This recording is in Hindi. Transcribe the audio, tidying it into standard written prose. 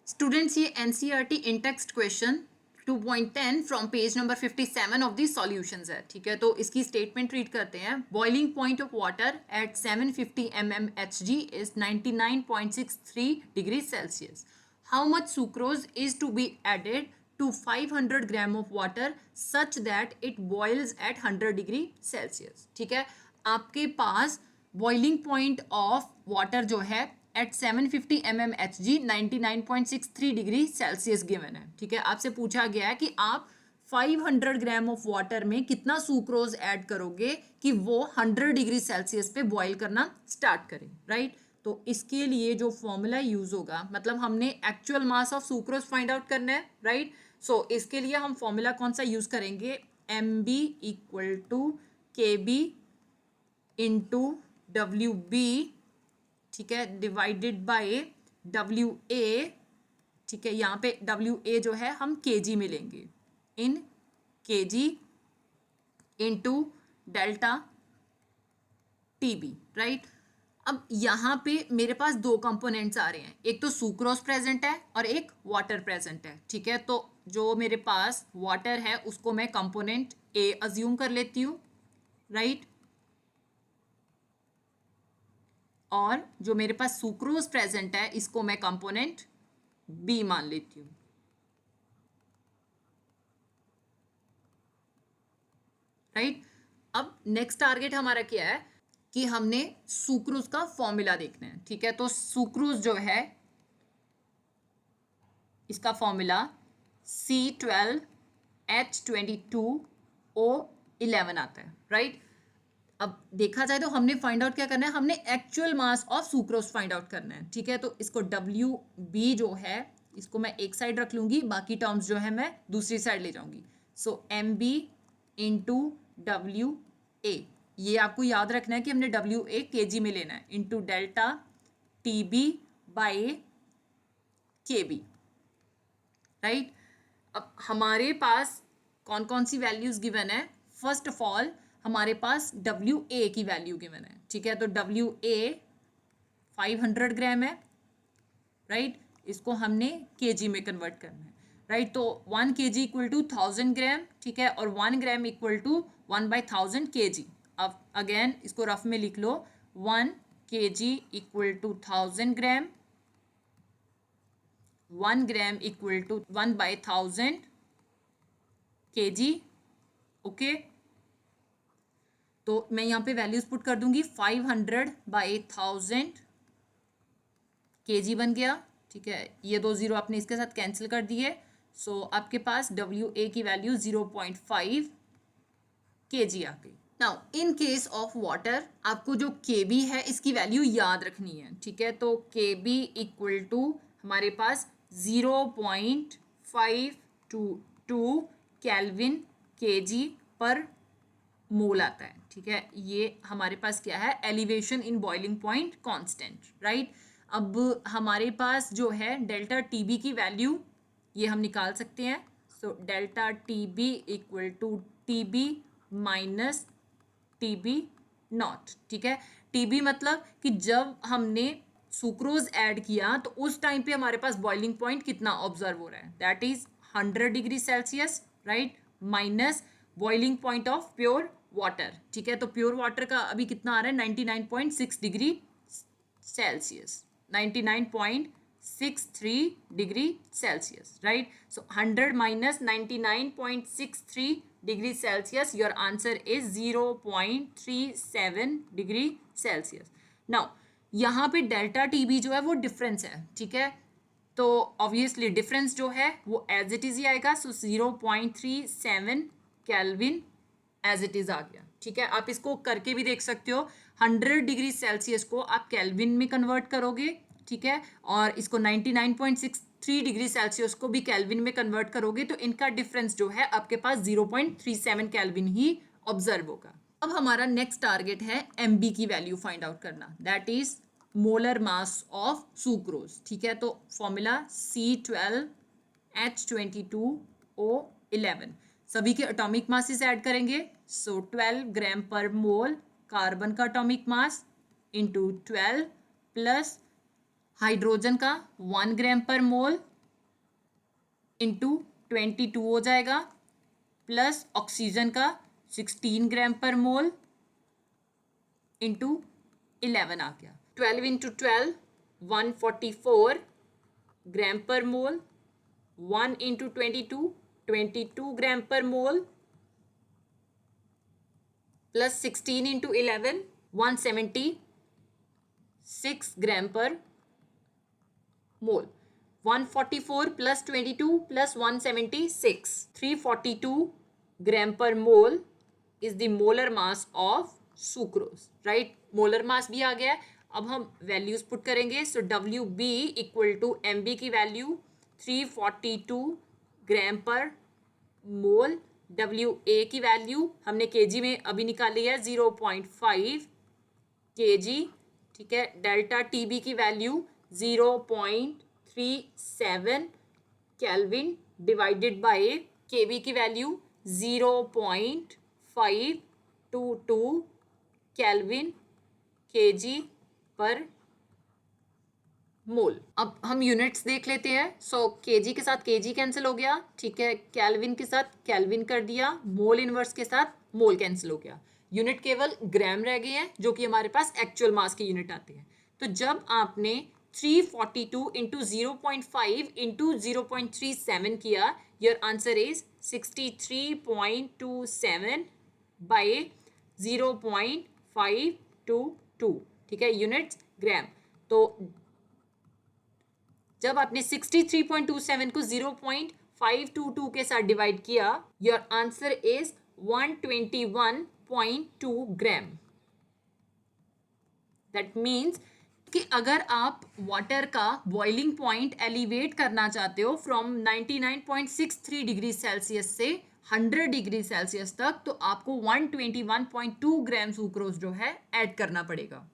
स्टूडेंट्स ये NCERT in text question 2.10 from page number 57 of the solutions है। ठीक है, तो इसकी स्टेटमेंट रीड करते हैं। Boiling point of water at 750 mmHg is 99.63 degree Celsius. How much sucrose is to be added to 500 gram of water such that it boils at 100 degree Celsius. ठीक है, आपके पास बॉइलिंग पॉइंट ऑफ वाटर जो है at 750 mmHg 99.63 degree Celsius given है। ठीक है, आपसे पूछा गया है कि आप 500 ग्राम ऑफ वाटर में कितना सुक्रोज ऐड करोगे कि वो 100 डिग्री सेल्सियस पे बॉईल करना स्टार्ट करे, राइट। तो इसके लिए जो फॉर्मूला यूज होगा, मतलब हमने actual mass of sucrose find out करना है, राइट। सो इसके लिए हम फॉर्मूला कौन सा यूज करेंगे, mb equal to kb into WB, ठीक है, डिवाइडेड बाय WA। ठीक है, यहाँ पे WA जो है हम kg में लेंगे, इन kg into delta TB, right. अब यहाँ पे मेरे पास दो कंपोनेंट्स आ रहे हैं, एक तो सुक्रोज प्रेजेंट है और एक वाटर प्रेजेंट है। ठीक है, तो जो मेरे पास वाटर है उसको मैं कंपोनेंट A अज्यूम कर लेती हूँ, राइट। और जो मेरे पास सुक्रोज प्रेजेंट है इसको मैं कंपोनेंट B मान लेती हूँ, राइट। अब नेक्स्ट टारगेट हमारा क्या है कि हमने सुक्रोज का फॉर्मूला देखना है। ठीक है, तो सुक्रोज जो है इसका फॉर्मूला C12H22O11 आता है, राइट। अब देखा जाए तो हमने फाइंड आउट क्या करना है, हमने actual mass of sucrose find out करना है। ठीक है, तो इसको WB जो है इसको मैं एक साइड रख लूंगी, बाकी टर्म्स जो है मैं दूसरी साइड ले जाऊंगी। सो MB इंटू WA, ये आपको याद रखना है कि हमने WA kg में लेना है, into delta TB by KB, right. अब हमारे पास कौन कौन सी वैल्यूज गिवन है, फर्स्ट ऑफ ऑल हमारे पास WA की वैल्यू गिवन है। ठीक है, तो WA 500 ग्राम है, राइट। इसको हमने kg में कन्वर्ट करना है, राइट। तो 1 kg इक्वल टू 1000 ग्राम, ठीक है, और 1 ग्राम इक्वल टू 1/1000 kg। अब अगेन इसको रफ में लिख लो, 1 kg equal to 1000 gram, 1 gram equal to 1/1000 kg। Okay, तो मैं यहाँ पे वैल्यूज पुट कर दूंगी, 500/1000 kg बन गया। ठीक है, ये दो जीरो आपने इसके साथ कैंसिल कर दिए। सो आपके पास WA की वैल्यू 0.5 kg आ गई। Now in case of water आपको जो KB है इसकी वैल्यू याद रखनी है। ठीक है, तो KB इक्वल टू हमारे पास 0.522 केल्विन kg पर मोल आता है। ठीक है, ये हमारे पास क्या है, elevation in boiling point constant, right. अब हमारे पास जो है डेल्टा TB की वैल्यू ये हम निकाल सकते हैं। So delta TB equal to TB minus TB naught. ठीक है, TB मतलब कि जब हमने सुक्रोज ऐड किया तो उस टाइम पे हमारे पास बॉइलिंग पॉइंट कितना ऑब्जर्व हो रहा है, that is 100 degree Celsius, right, minus boiling point of pure water. ठीक है, तो प्योर वाटर का अभी कितना आ रहा है, 99.6 degree Celsius, 99.63 degree Celsius, right. So 100 minus 99.63 degree Celsius, your answer is 0.37 degree Celsius. Now यहाँ पे डेल्टा TB जो है वो डिफरेंस है। ठीक है, तो ऑब्वियसली डिफरेंस जो है वो एज इट इज ही आएगा। सो 0.37 केल्विन एज इट इज आ गया। ठीक है, आप इसको करके भी देख सकते हो, 100 डिग्री सेल्सियस को आप केल्विन में कन्वर्ट करोगे, ठीक है, और इसको 99.63 डिग्री सेल्सियस को भी केल्विन में कन्वर्ट करोगे, तो इनका डिफरेंस जो है आपके पास 0.37 केल्विन ही ऑब्जर्व होगा। अब हमारा नेक्स्ट टारगेट है MB की वैल्यू फाइंड आउट करना, that is molar mass of sucrose. ठीक है, तो फॉर्मूला C12H22O11, सभी के एटॉमिक मासेस ऐड करेंगे। सो 12 ग्राम पर मोल कार्बन का atomic mass into 12 plus hydrogen का 1 ग्राम पर मोल इंटू 22 हो जाएगा, प्लस ऑक्सीजन का 16 ग्राम पर मोल इंटू 11 आ गया। 12 इंटू 12 144 ग्राम पर मोल, 1 इंटू 22 ग्राम पर मोल, प्लस 16 इंटू 11 176 ग्राम पर मोल। 144 प्लस 22 प्लस 176 342 ग्राम पर mole is the molar mass of sucrose, right. Molar mass भी आ गया है। अब हम वैल्यूज पुट करेंगे। So W B equal to M B की वैल्यू 342 ग्राम पर मोल, डब्ल्यू ए की वैल्यू हमने केजी में अभी निकाली है 0.5 केजी, ठीक है। डेल्टा टी बी की वैल्यू 0.37 केल्विन डिवाइडेड बाय केवी की वैल्यू 0.522 केल्विन केजी पर मोल। अब हम यूनिट्स देख लेते हैं। सो केजी के साथ केजी कैंसिल हो गया, ठीक है। केल्विन के साथ केल्विन कर दिया, मोल इनवर्स के साथ मोल कैंसिल हो गया। यूनिट केवल ग्राम रह गए हैं जो कि हमारे पास एक्चुअल मास की यूनिट आती है। तो जब आपने 342 इंटू 0.5 इंटू 0.37 किया, योर आंसर इज 63.27 बाय 0.522, ठीक है, यूनिट्स ग्राम। तो जब आपने 63.27 को 0.522 के साथ डिवाइड किया, your answer is 121.2 gram. That means कि अगर आप वाटर का बॉइलिंग पॉइंट एलिवेट करना चाहते हो फ्रॉम 99.63 डिग्री सेल्सियस से 100 डिग्री सेल्सियस तक, तो आपको 121.2 ग्राम सुक्रोज जो है ऐड करना पड़ेगा।